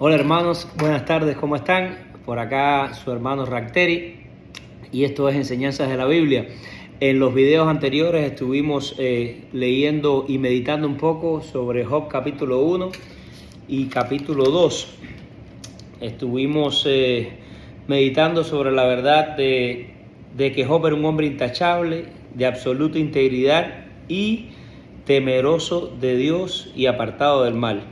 Hola hermanos, buenas tardes, ¿cómo están? Por acá su hermano Racteri y esto es Enseñanzas de la Biblia. En los videos anteriores estuvimos leyendo y meditando un poco sobre Job capítulo 1 y capítulo 2. Estuvimos meditando sobre la verdad de que Job era un hombre intachable, de absoluta integridad y temeroso de Dios y apartado del mal.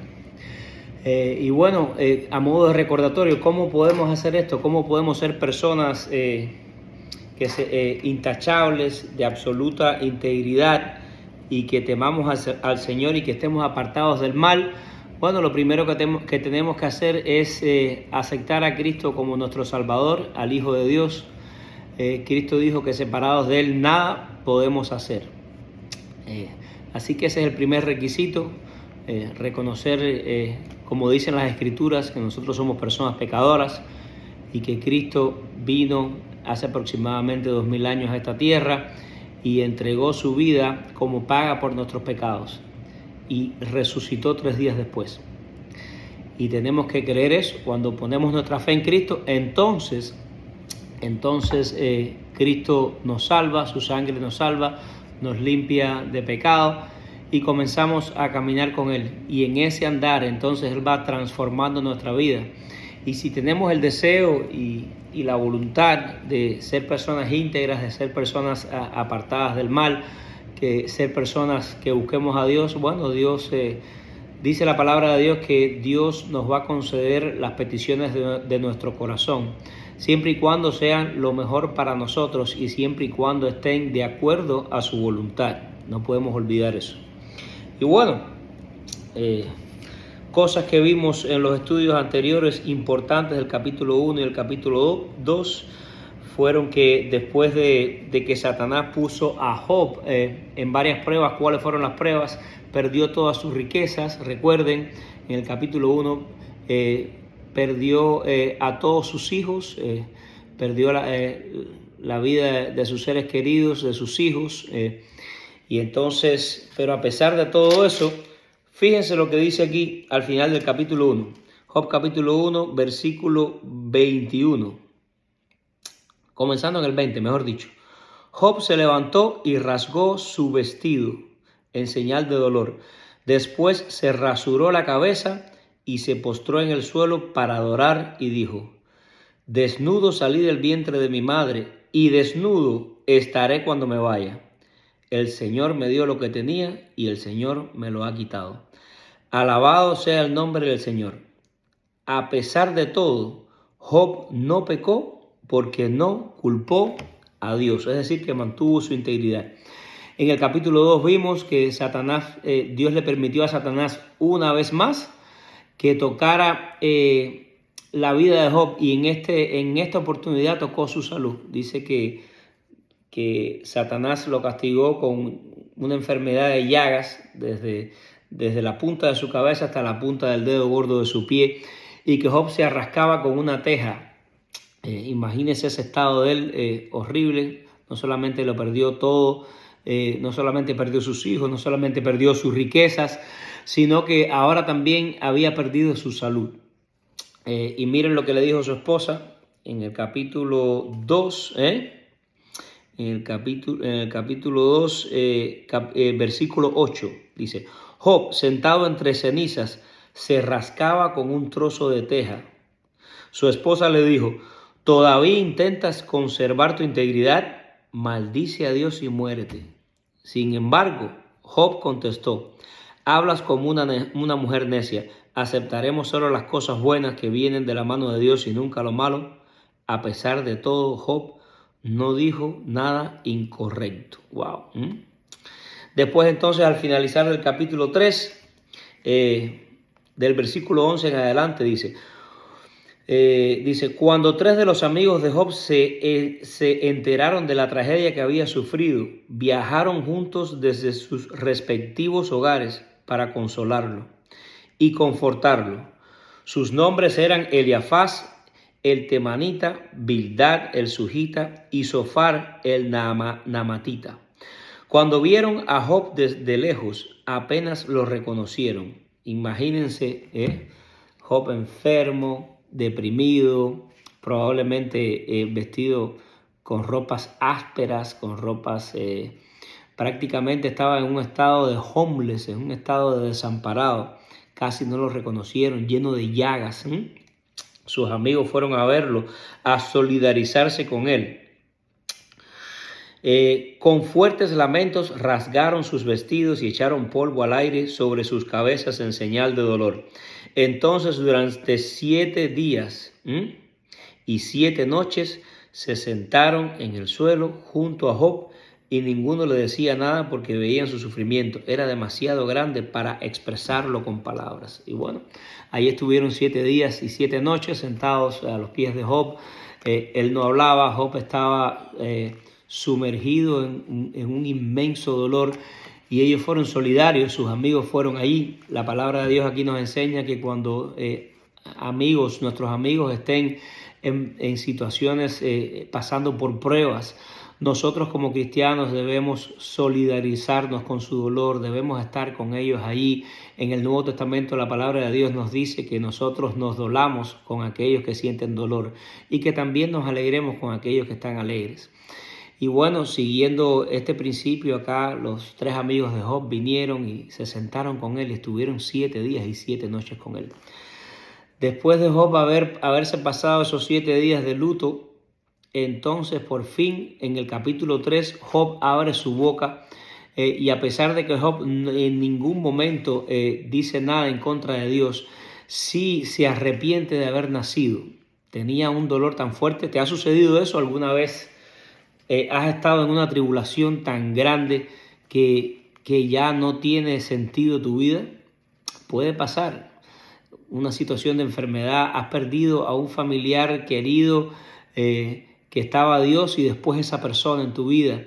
A modo de recordatorio, ¿cómo podemos hacer esto? ¿Cómo podemos ser personas intachables, de absoluta integridad y que temamos al Señor y que estemos apartados del mal? Bueno, lo primero que tenemos que hacer es aceptar a Cristo como nuestro Salvador, al Hijo de Dios. Cristo dijo que separados de Él nada podemos hacer. Así que ese es el primer requisito, reconocer, como dicen las Escrituras, que nosotros somos personas pecadoras y que Cristo vino hace aproximadamente 2000 años a esta tierra y entregó su vida como paga por nuestros pecados y resucitó 3 días después. Y tenemos que creer eso. Cuando ponemos nuestra fe en Cristo, entonces Cristo nos salva, su sangre nos salva, nos limpia de pecado y comenzamos a caminar con Él. Y en ese andar, entonces Él va transformando nuestra vida. Y si tenemos el deseo y la voluntad de ser personas íntegras, de ser personas apartadas del mal, que ser personas que busquemos a Dios, bueno, Dios dice la palabra de Dios que Dios nos va a conceder las peticiones de nuestro corazón, siempre y cuando sean lo mejor para nosotros y siempre y cuando estén de acuerdo a su voluntad. No podemos olvidar eso. Y bueno, cosas que vimos en los estudios anteriores importantes del capítulo 1 y el capítulo 2 fueron que después de que Satanás puso a Job en varias pruebas. ¿Cuáles fueron las pruebas? Perdió todas sus riquezas. Recuerden, en el capítulo 1 perdió a todos sus hijos, perdió la vida de sus seres queridos, de sus hijos. Y entonces, pero a pesar de todo eso, fíjense lo que dice aquí al final del capítulo 1. Job capítulo 1, versículo 21. Comenzando en el 20, mejor dicho. Job se levantó y rasgó su vestido en señal de dolor. Después se rasuró la cabeza y se postró en el suelo para adorar y dijo: desnudo salí del vientre de mi madre y desnudo estaré cuando me vaya. El Señor me dio lo que tenía y el Señor me lo ha quitado. Alabado sea el nombre del Señor. A pesar de todo, Job no pecó porque no culpó a Dios, es decir, que mantuvo su integridad. En el capítulo 2 vimos que Dios le permitió a Satanás una vez más que tocara la vida de Job y en esta oportunidad tocó su salud. Dice que Satanás lo castigó con una enfermedad de llagas desde la punta de su cabeza hasta la punta del dedo gordo de su pie y que Job se arrascaba con una teja. Imagínense ese estado de él, horrible. No solamente lo perdió todo, no solamente perdió sus hijos, no solamente perdió sus riquezas, sino que ahora también había perdido su salud. Y miren lo que le dijo su esposa en el capítulo 2, En el capítulo 2, versículo 8, dice: Job, sentado entre cenizas, se rascaba con un trozo de teja. Su esposa le dijo: ¿todavía intentas conservar tu integridad? Maldice a Dios y muérete. Sin embargo, Job contestó: hablas como una mujer necia. ¿Aceptaremos solo las cosas buenas que vienen de la mano de Dios y nunca lo malo? A pesar de todo, Job no dijo nada incorrecto. Wow. Después entonces, al finalizar el capítulo 3, del versículo 11 en adelante, dice, cuando 3 de los amigos de Job se enteraron de la tragedia que había sufrido, viajaron juntos desde sus respectivos hogares para consolarlo y confortarlo. Sus nombres eran Eliafaz, el temanita, Bildad, el sujita, y Sofar, el namatita. Cuando vieron a Job desde lejos, apenas lo reconocieron. Imagínense, Job enfermo, deprimido, probablemente vestido con ropas ásperas, con ropas... prácticamente estaba en un estado de homeless, en un estado de desamparado. Casi no lo reconocieron, lleno de llagas. Sus amigos fueron a verlo, a solidarizarse con él. Con fuertes lamentos rasgaron sus vestidos y echaron polvo al aire sobre sus cabezas en señal de dolor. Entonces durante 7 días y 7 noches se sentaron en el suelo junto a Job y ninguno le decía nada porque veían su sufrimiento. Era demasiado grande para expresarlo con palabras. Y bueno, ahí estuvieron 7 días y 7 noches sentados a los pies de Job. Él no hablaba, Job estaba sumergido en un inmenso dolor y ellos fueron solidarios, sus amigos fueron allí. La palabra de Dios aquí nos enseña que cuando nuestros amigos estén en situaciones pasando por pruebas, nosotros como cristianos debemos solidarizarnos con su dolor, debemos estar con ellos ahí. En el Nuevo Testamento la palabra de Dios nos dice que nosotros nos dolamos con aquellos que sienten dolor y que también nos alegremos con aquellos que están alegres. Y bueno, siguiendo este principio acá, los 3 amigos de Job vinieron y se sentaron con él y estuvieron 7 días y 7 noches con él. Después de Job haberse pasado esos 7 días de luto, entonces por fin en el capítulo 3 Job abre su boca y a pesar de que Job en ningún momento dice nada en contra de Dios, sí se arrepiente de haber nacido. Tenía un dolor tan fuerte. ¿Te ha sucedido eso alguna vez? ¿Has estado en una tribulación tan grande que ya no tiene sentido tu vida? Puede pasar. Una situación de enfermedad, has perdido a un familiar querido que estaba a Dios y después esa persona en tu vida.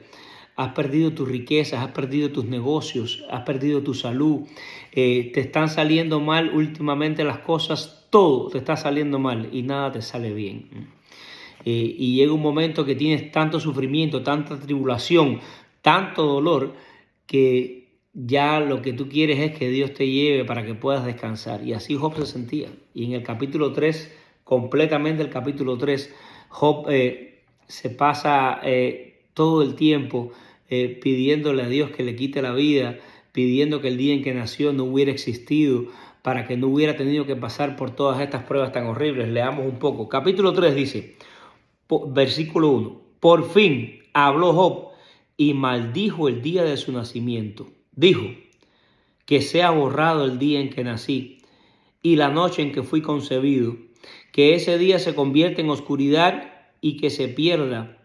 Has perdido tus riquezas, has perdido tus negocios, has perdido tu salud. Te están saliendo mal últimamente las cosas, todo te está saliendo mal y nada te sale bien. Y llega un momento que tienes tanto sufrimiento, tanta tribulación, tanto dolor, que ya lo que tú quieres es que Dios te lleve para que puedas descansar. Y así Job se sentía. Y en el capítulo 3, completamente el capítulo 3, Job se pasa todo el tiempo pidiéndole a Dios que le quite la vida, pidiendo que el día en que nació no hubiera existido, para que no hubiera tenido que pasar por todas estas pruebas tan horribles. Leamos un poco. Capítulo 3 dice... Versículo 1. Por fin habló Job y maldijo el día de su nacimiento. Dijo, que sea borrado el día en que nací y la noche en que fui concebido, que ese día se convierta en oscuridad y que se pierda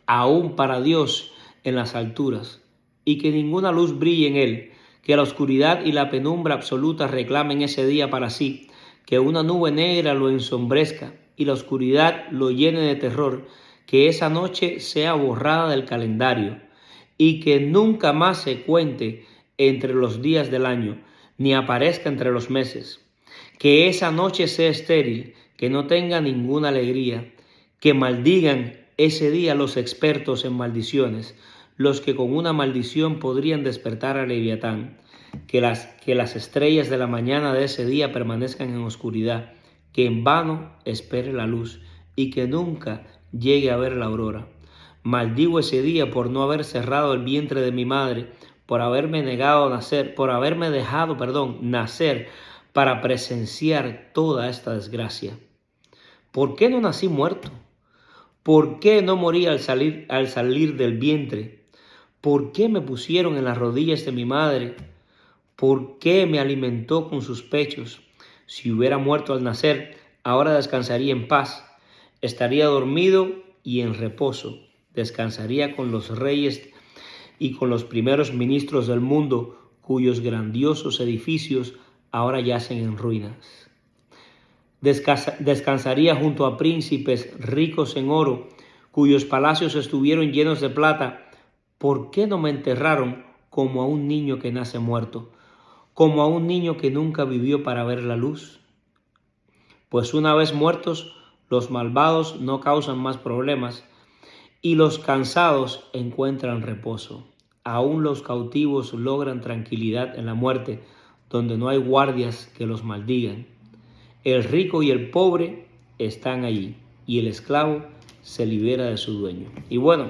aún para Dios en las alturas, y que ninguna luz brille en él, que la oscuridad y la penumbra absoluta reclamen ese día para sí, que una nube negra lo ensombrezca y la oscuridad lo llene de terror, que esa noche sea borrada del calendario y que nunca más se cuente entre los días del año, ni aparezca entre los meses, que esa noche sea estéril, que no tenga ninguna alegría, que maldigan ese día los expertos en maldiciones, los que con una maldición podrían despertar a Leviatán, que las estrellas de la mañana de ese día permanezcan en oscuridad, que en vano espere la luz y que nunca llegue a ver la aurora. Maldigo ese día por no haber cerrado el vientre de mi madre, por haberme dejado nacer para presenciar toda esta desgracia. ¿Por qué no nací muerto? ¿Por qué no morí al salir del vientre? ¿Por qué me pusieron en las rodillas de mi madre? ¿Por qué me alimentó con sus pechos? Si hubiera muerto al nacer, ahora descansaría en paz. Estaría dormido y en reposo. Descansaría con los reyes y con los primeros ministros del mundo, cuyos grandiosos edificios ahora yacen en ruinas. Descansaría junto a príncipes ricos en oro, cuyos palacios estuvieron llenos de plata. ¿Por qué no me enterraron como a un niño que nace muerto, como a un niño que nunca vivió para ver la luz? Pues una vez muertos, los malvados no causan más problemas y los cansados encuentran reposo. Aún los cautivos logran tranquilidad en la muerte, donde no hay guardias que los maldigan. El rico y el pobre están allí y el esclavo se libera de su dueño. Y bueno,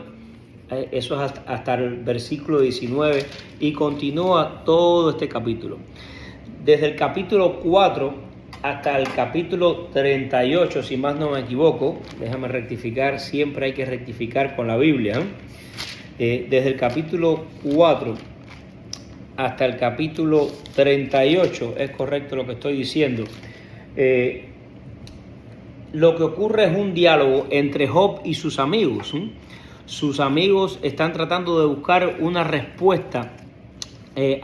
eso es hasta el versículo 19 y continúa todo este capítulo. Desde el capítulo 4 hasta el capítulo 38, si más no me equivoco, déjame rectificar, siempre hay que rectificar con la Biblia, desde el capítulo 4 hasta el capítulo 38, es correcto lo que estoy diciendo, lo que ocurre es un diálogo entre Job y sus amigos. Sus amigos están tratando de buscar una respuesta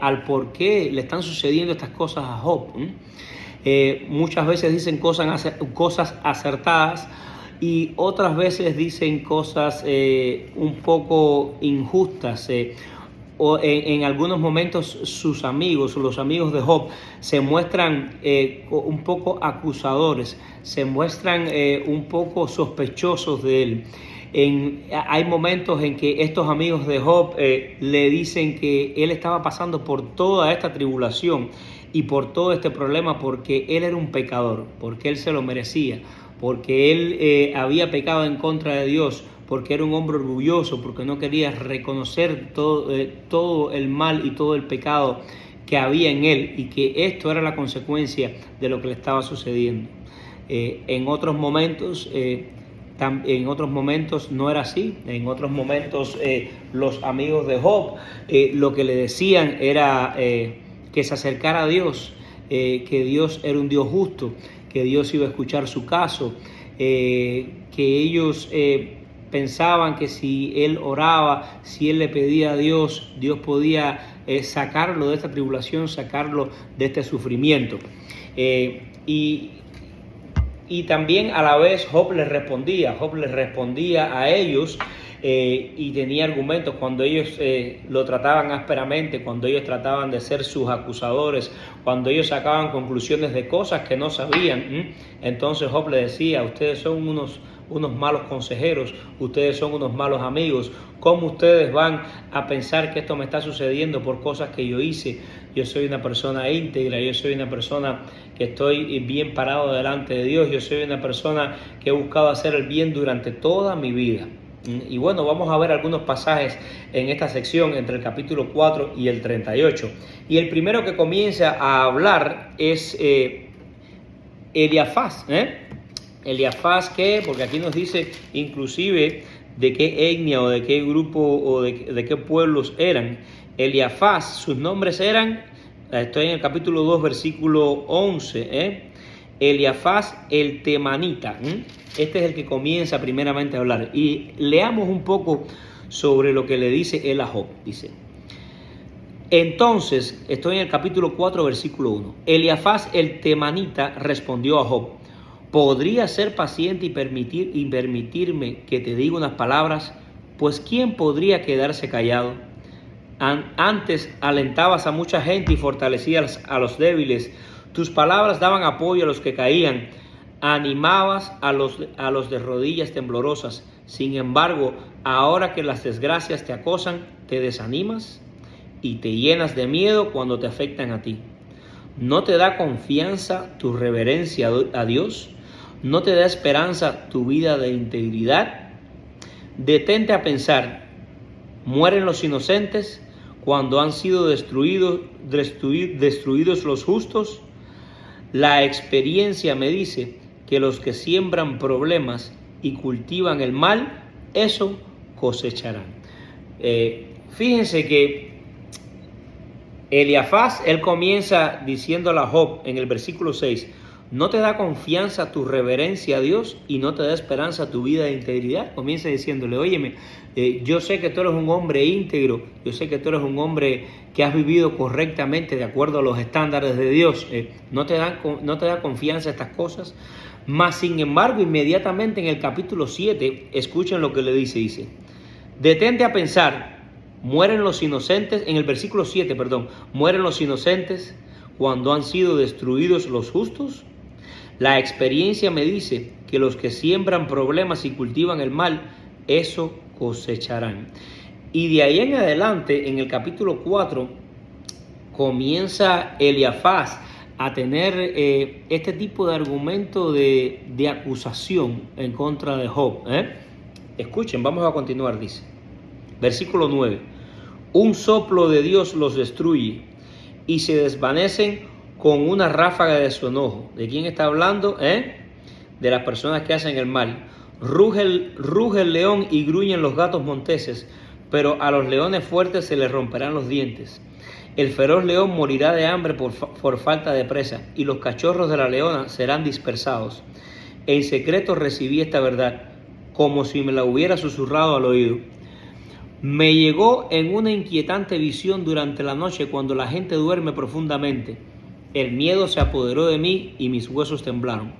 al por qué le están sucediendo estas cosas a Job. Muchas veces dicen cosas acertadas y otras veces dicen cosas un poco injustas. O en algunos momentos sus amigos, los amigos de Job, se muestran un poco acusadores, se muestran un poco sospechosos de él. Hay momentos en que estos amigos de Job le dicen que él estaba pasando por toda esta tribulación y por todo este problema porque él era un pecador, porque él se lo merecía, porque él había pecado en contra de Dios, porque era un hombre orgulloso, porque no quería reconocer todo el mal y todo el pecado que había en él y que esto era la consecuencia de lo que le estaba sucediendo. En otros momentos no era así. En otros momentos los amigos de Job lo que le decían era que se acercara a Dios, que Dios era un Dios justo, que Dios iba a escuchar su caso, que ellos pensaban que si él oraba, si él le pedía a Dios, Dios podía sacarlo de esta tribulación, sacarlo de este sufrimiento. Y también a la vez Job les respondía a ellos y tenía argumentos cuando ellos lo trataban ásperamente, cuando ellos trataban de ser sus acusadores, cuando ellos sacaban conclusiones de cosas que no sabían. Entonces Job le decía: ustedes son unos malos consejeros, ustedes son unos malos amigos. ¿Cómo ustedes van a pensar que esto me está sucediendo por cosas que yo hice? Yo soy una persona íntegra, yo soy una persona que estoy bien parado delante de Dios, yo soy una persona que he buscado hacer el bien durante toda mi vida. Y bueno, vamos a ver algunos pasajes en esta sección entre el capítulo 4 y el 38. Y el primero que comienza a hablar es Eliafaz. Eliafaz, ¿qué? Porque aquí nos dice inclusive de qué etnia o de qué grupo o de qué pueblos eran. Eliafaz, sus nombres eran, estoy en el capítulo 2, versículo 11, Eliafaz el temanita. Este es el que comienza primeramente a hablar. Y leamos un poco sobre lo que le dice él a Job. Dice: entonces, estoy en el capítulo 4, versículo 1. Eliafaz el temanita respondió a Job: ¿podría ser paciente y permitirme que te diga unas palabras? Pues ¿quién podría quedarse callado? Antes alentabas a mucha gente y fortalecías a los débiles. Tus palabras daban apoyo a los que caían. Animabas a los de rodillas temblorosas. Sin embargo, ahora que las desgracias te acosan, te desanimas y te llenas de miedo cuando te afectan a ti. ¿No te da confianza tu reverencia a Dios? ¿No te da esperanza tu vida de integridad? Detente a pensar: ¿mueren los inocentes cuando han sido destruidos los justos? La experiencia me dice que los que siembran problemas y cultivan el mal, eso cosecharán. Fíjense que Eliafaz, él comienza diciéndole a Job en el versículo 6, ¿no te da confianza tu reverencia a Dios y no te da esperanza tu vida de integridad? Comienza diciéndole: óyeme, yo sé que tú eres un hombre íntegro, yo sé que tú eres un hombre que has vivido correctamente de acuerdo a los estándares de Dios. ¿No te da confianza estas cosas? Mas, sin embargo, inmediatamente en el capítulo 7, escuchen lo que le dice, detente a pensar, mueren los inocentes, en el versículo 7, mueren los inocentes cuando han sido destruidos los justos. La experiencia me dice que los que siembran problemas y cultivan el mal, eso cosecharán. Y de ahí en adelante, en el capítulo 4, comienza Eliafaz a tener este tipo de argumento de acusación en contra de Job. Escuchen, vamos a continuar, dice. Versículo 9. Un soplo de Dios los destruye y se desvanecen con una ráfaga de su enojo. ¿De quién está hablando? De las personas que hacen el mal. Ruge el león y gruñen los gatos monteses, pero a los leones fuertes se les romperán los dientes. El feroz león morirá de hambre por falta de presa, y los cachorros de la leona serán dispersados. En secreto recibí esta verdad, como si me la hubiera susurrado al oído. Me llegó en una inquietante visión durante la noche cuando la gente duerme profundamente. El miedo se apoderó de mí y mis huesos temblaron.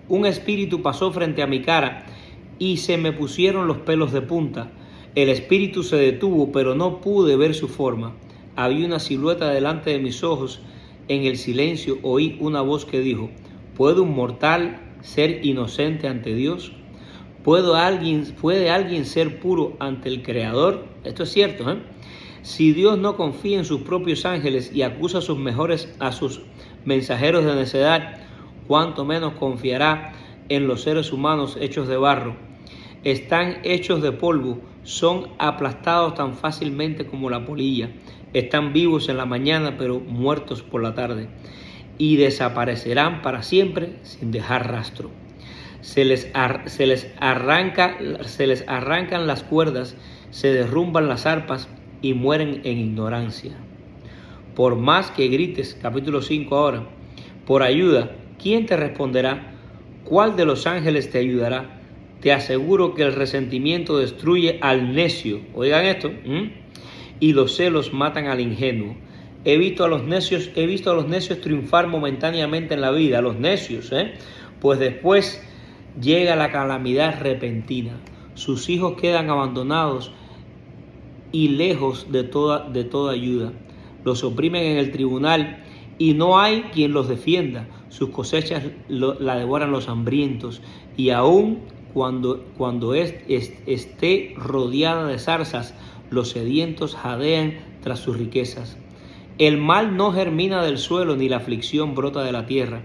Un espíritu pasó frente a mi cara y se me pusieron los pelos de punta. El espíritu se detuvo, pero no pude ver su forma. Había una silueta delante de mis ojos. En el silencio oí una voz que dijo: ¿puede un mortal ser inocente ante Dios? ¿Puede alguien ser puro ante el Creador? Esto es cierto, Si Dios no confía en sus propios ángeles y acusa a sus mensajeros de necedad, ¿cuánto menos confiará en los seres humanos hechos de barro? Están hechos de polvo, son aplastados tan fácilmente como la polilla. Están vivos en la mañana, pero muertos por la tarde, y desaparecerán para siempre sin dejar rastro. Se les arrancan las cuerdas, se derrumban las arpas y mueren en ignorancia. Por más que grites, capítulo 5 ahora, por ayuda, ¿quién te responderá? ¿Cuál de los ángeles te ayudará? Te aseguro que el resentimiento destruye al necio. Oigan esto. Y los celos matan al ingenuo. He visto a los necios triunfar momentáneamente en la vida, a los necios, pues después llega la calamidad repentina. Sus hijos quedan abandonados y lejos de toda ayuda. Los oprimen en el tribunal y no hay quien los defienda. Sus cosechas la devoran los hambrientos, y aún cuando esté rodeada de zarzas, los sedientos jadean tras sus riquezas. El mal no germina del suelo, ni la aflicción brota de la tierra,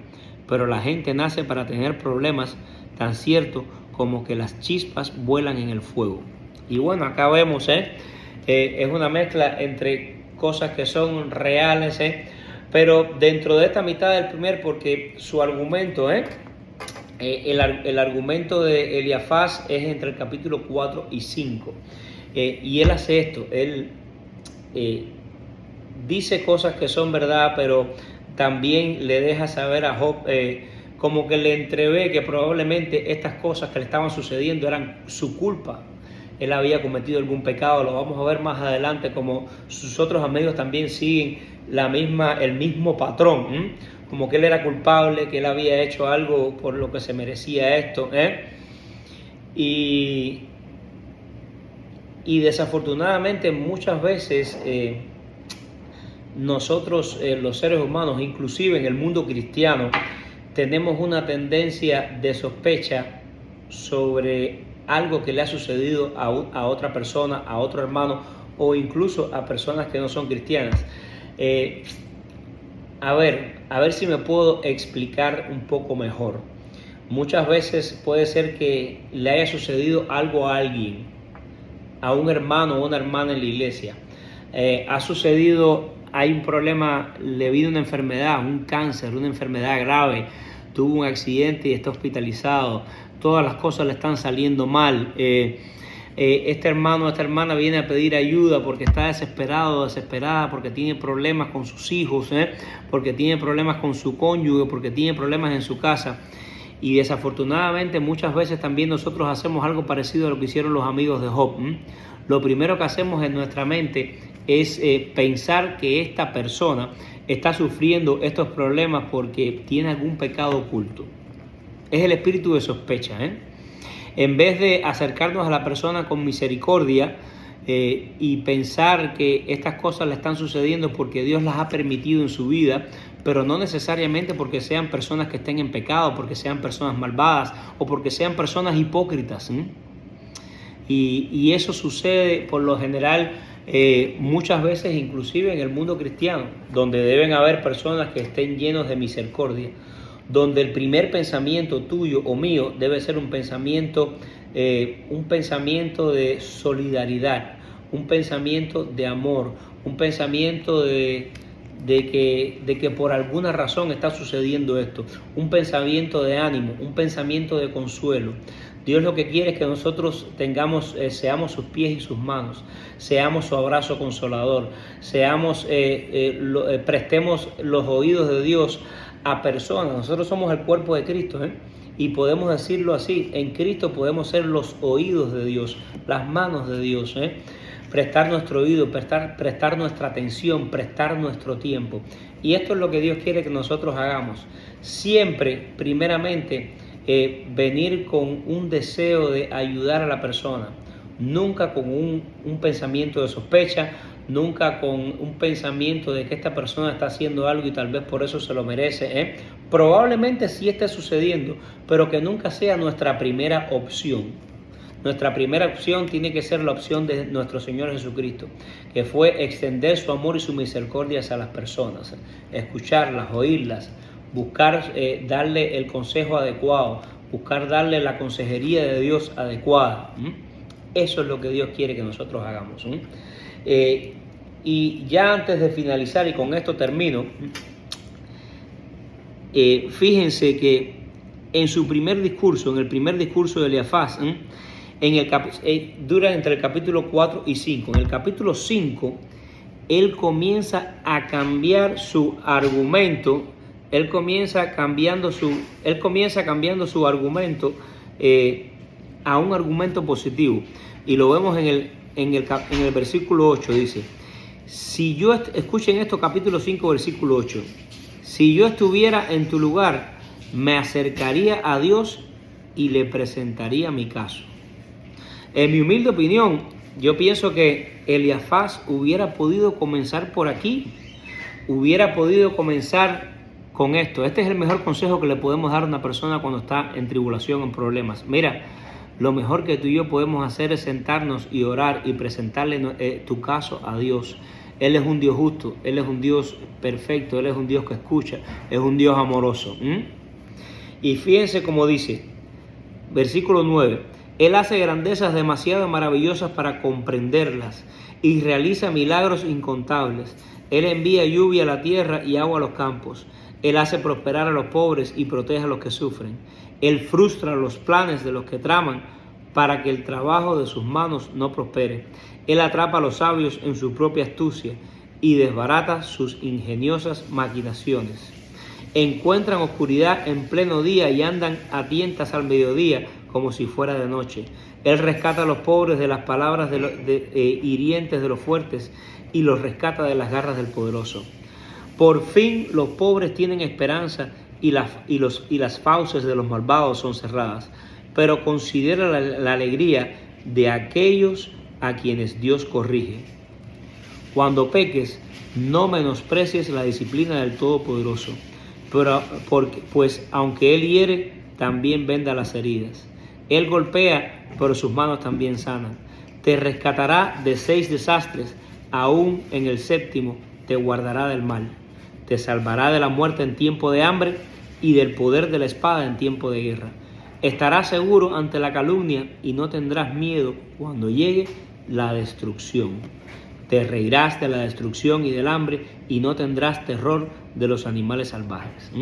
pero la gente nace para tener problemas, tan cierto como que las chispas vuelan en el fuego. Y bueno, acá vemos, es una mezcla entre cosas que son reales, pero dentro de esta mitad del primer, porque su argumento, el argumento de Eliafaz es entre el capítulo 4 y 5, y él hace esto, él dice cosas que son verdad, pero también le deja saber a Job, como que le entrevé que probablemente estas cosas que le estaban sucediendo eran su culpa. Él había cometido algún pecado, lo vamos a ver más adelante, como sus otros amigos también siguen el mismo patrón, como que él era culpable, que él había hecho algo por lo que se merecía esto, y desafortunadamente muchas veces nosotros, los seres humanos, inclusive en el mundo cristiano, tenemos una tendencia de sospecha sobre algo que le ha sucedido a otra persona, a otro hermano, o incluso a personas que no son cristianas. A ver si me puedo explicar un poco mejor. Muchas veces puede ser que le haya sucedido algo a alguien, a un hermano o una hermana en la iglesia. Hay un problema debido a una enfermedad, un cáncer, una enfermedad grave, tuvo un accidente y está hospitalizado, todas las cosas le están saliendo mal. Este hermano o esta hermana viene a pedir ayuda porque está desesperado o desesperada, porque tiene problemas con sus hijos, porque tiene problemas con su cónyuge, porque tiene problemas en su casa. Y desafortunadamente muchas veces también nosotros hacemos algo parecido a lo que hicieron los amigos de Job. Lo primero que hacemos en nuestra mente es pensar que esta persona está sufriendo estos problemas porque tiene algún pecado oculto. Es el espíritu de sospecha, En vez de acercarnos a la persona con misericordia y pensar que estas cosas le están sucediendo porque Dios las ha permitido en su vida, pero no necesariamente porque sean personas que estén en pecado, porque sean personas malvadas o porque sean personas hipócritas. Y eso sucede por lo general muchas veces inclusive en el mundo cristiano, donde deben haber personas que estén llenos de misericordia, donde el primer pensamiento tuyo o mío debe ser un pensamiento de solidaridad, un pensamiento de amor, un pensamiento de que por alguna razón está sucediendo esto, un pensamiento de ánimo, un pensamiento de consuelo. Dios lo que quiere es que nosotros seamos sus pies y sus manos, seamos su abrazo consolador, prestemos los oídos de Dios a personas. Nosotros somos el cuerpo de Cristo, y podemos decirlo así: en Cristo podemos ser los oídos de Dios, las manos de Dios, prestar nuestro oído, prestar nuestra atención, prestar nuestro tiempo. Y esto es lo que Dios quiere que nosotros hagamos. Siempre, primeramente, venir con un deseo de ayudar a la persona, nunca con un pensamiento de sospecha, nunca con un pensamiento de que esta persona está haciendo algo y tal vez por eso se lo merece. Probablemente sí esté sucediendo, pero que nunca sea nuestra primera opción. Nuestra primera opción tiene que ser la opción de nuestro Señor Jesucristo, que fue extender su amor y su misericordia hacia las personas, escucharlas, oírlas, buscar darle el consejo adecuado, buscar darle la consejería de Dios adecuada. Eso es lo que Dios quiere que nosotros hagamos. Y ya antes de finalizar, y con esto termino, fíjense que en su primer discurso, en el primer discurso de Eliafaz, dura entre el capítulo 4 y 5. En el capítulo 5, él comienza a cambiar su argumento. Él comienza cambiando su argumento a un argumento positivo. Y lo vemos en el versículo 8, dice: escuchen esto, capítulo 5, versículo 8. Si yo estuviera en tu lugar, me acercaría a Dios y le presentaría mi caso. En mi humilde opinión, yo pienso que Eliafaz hubiera podido comenzar por aquí, hubiera podido comenzar con esto. Este es el mejor consejo que le podemos dar a una persona cuando está en tribulación, en problemas. Mira, lo mejor que tú y yo podemos hacer es sentarnos y orar y presentarle tu caso a Dios. Él es un Dios justo, Él es un Dios perfecto, Él es un Dios que escucha, es un Dios amoroso. Y fíjense cómo dice, versículo 9: Él hace grandezas demasiado maravillosas para comprenderlas y realiza milagros incontables. Él envía lluvia a la tierra y agua a los campos. Él hace prosperar a los pobres y protege a los que sufren. Él frustra los planes de los que traman para que el trabajo de sus manos no prospere. Él atrapa a los sabios en su propia astucia y desbarata sus ingeniosas maquinaciones. Encuentran oscuridad en pleno día y andan a tientas al mediodía como si fuera de noche. Él rescata a los pobres de las palabras hirientes de los fuertes y los rescata de las garras del poderoso. Por fin los pobres tienen esperanza y las fauces de los malvados son cerradas. Pero considera la alegría de aquellos a quienes Dios corrige. Cuando peques, no menosprecies la disciplina del Todopoderoso, pues aunque Él hiere, también venda las heridas. Él golpea, pero sus manos también sanan. Te rescatará de 6 desastres, aún en el 7º te guardará del mal. Te salvará de la muerte en tiempo de hambre y del poder de la espada en tiempo de guerra. Estarás seguro ante la calumnia y no tendrás miedo cuando llegue la destrucción. Te reirás de la destrucción y del hambre y no tendrás terror de los animales salvajes.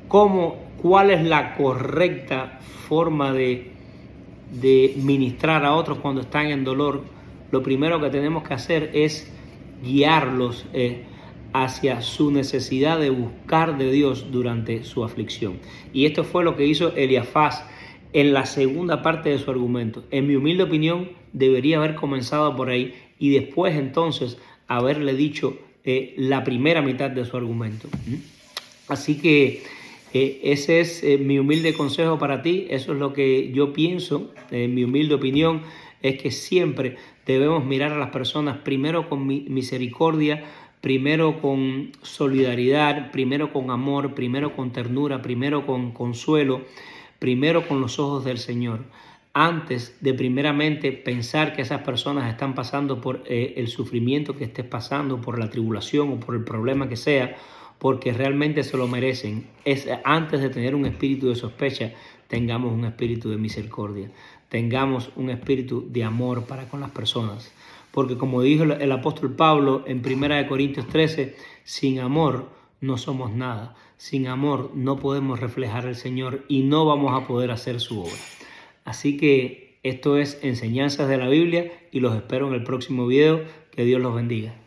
¿Cuál es la correcta forma de ministrar a otros cuando están en dolor? Lo primero que tenemos que hacer es guiarlos hacia su necesidad de buscar de Dios durante su aflicción. Y esto fue lo que hizo Eliafaz en la segunda parte de su argumento. En mi humilde opinión, debería haber comenzado por ahí y después entonces haberle dicho la primera mitad de su argumento. Así que ese es mi humilde consejo para ti. Eso es lo que yo pienso. Mi humilde opinión es que siempre debemos mirar a las personas primero con misericordia, primero con solidaridad, primero con amor, primero con ternura, primero con consuelo, primero con los ojos del Señor. antes de primeramente pensar que esas personas están pasando por el sufrimiento que estés pasando, por la tribulación o por el problema que sea, porque realmente se lo merecen. Antes de tener un espíritu de sospecha, tengamos un espíritu de misericordia, tengamos un espíritu de amor para con las personas. Porque como dijo el apóstol Pablo en 1 Corintios 13, sin amor no somos nada. Sin amor no podemos reflejar al Señor y no vamos a poder hacer su obra. Así que esto es Enseñanzas de la Biblia y los espero en el próximo video. Que Dios los bendiga.